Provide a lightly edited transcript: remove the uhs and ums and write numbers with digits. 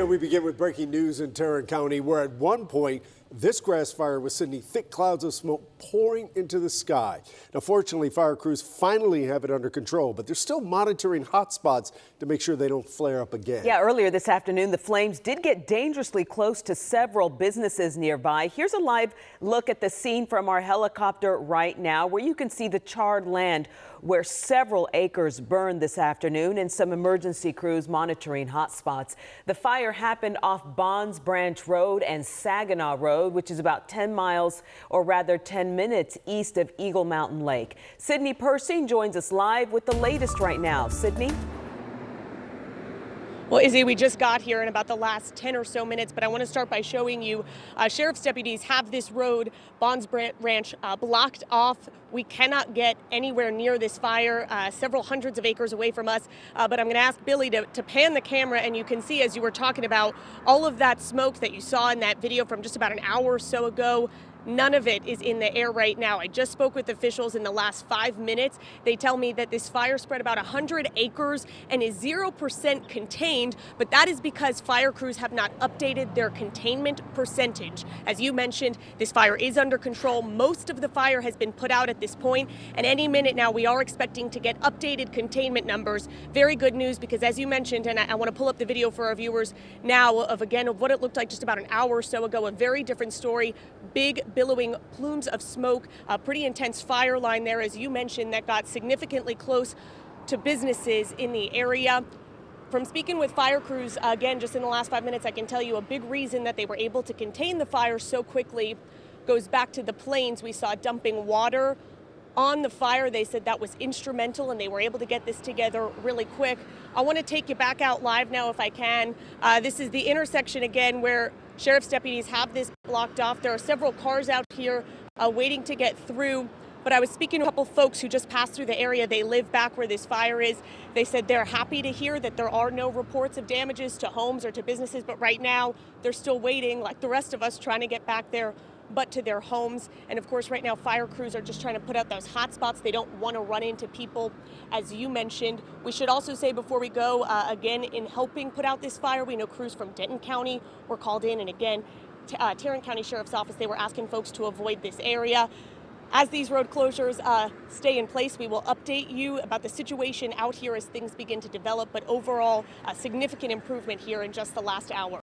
And we begin with breaking news in Tarrant County, where at one point, this grass fire was sending thick clouds of smoke pouring into the sky. Now, fortunately, fire crews finally have it under control, but they're still monitoring hot spots to make sure they don't flare up again. Yeah, earlier this afternoon, the flames did get dangerously close to several businesses nearby. Here's a live look at the scene from our helicopter right now, where you can see the charred land where several acres burned this afternoon and some emergency crews monitoring hot spots. The fire happened off Bonds Branch Road and Saginaw Road, which is about 10 miles, or rather 10 minutes east of Eagle Mountain Lake. Sydney Persing joins us live with the latest right now. Sydney? Well, Izzy, we just got here in about the last 10 or so minutes, but I want to start by showing you sheriff's deputies have this road, Bonds Ranch, blocked off. We cannot get anywhere near this fire, several hundreds of acres away from us. But I'm going to ask Billy to pan the camera, and you can see, as you were talking about, all of that smoke that you saw in that video from just about an hour or so ago. None of it is in the air right now. I just spoke with officials in the last 5 minutes. They tell me that this fire spread about 100 acres and is 0% contained, but that is because fire crews have not updated their containment percentage. As you mentioned, this fire is under control. Most of the fire has been put out at this point, and any minute now we are expecting to get updated containment numbers. Very good news, because as you mentioned, and I want to pull up the video for our viewers now of what it looked like just about an hour or so ago, a very different story. Big billowing plumes of smoke, a pretty intense fire line there, as you mentioned, that got significantly close to businesses in the area. From speaking with fire crews, again, just in the last 5 minutes, I can tell you a big reason that they were able to contain the fire so quickly goes back to the planes we saw dumping water on the fire. They said that was instrumental, and they were able to get this together really quick. I want to take you back out live now if I can. This is the intersection again where sheriff's deputies have this blocked off. There are several cars out here waiting to get through. But I was speaking to a couple folks who just passed through the area. They live back where this fire is. They said they're happy to hear that there are no reports of damages to homes or to businesses, but right now they're still waiting, like the rest of us, trying to get back there, but to their homes. And of course, right now, fire crews are just trying to put out those hot spots. They don't want to run into people, as you mentioned. We should also say before we go, again, in helping put out this fire, we know crews from Denton County were called in, and again, Tarrant County Sheriff's Office, they were asking folks to avoid this area. As these road closures stay in place, we will update you about the situation out here as things begin to develop, but overall, a significant improvement here in just the last hour.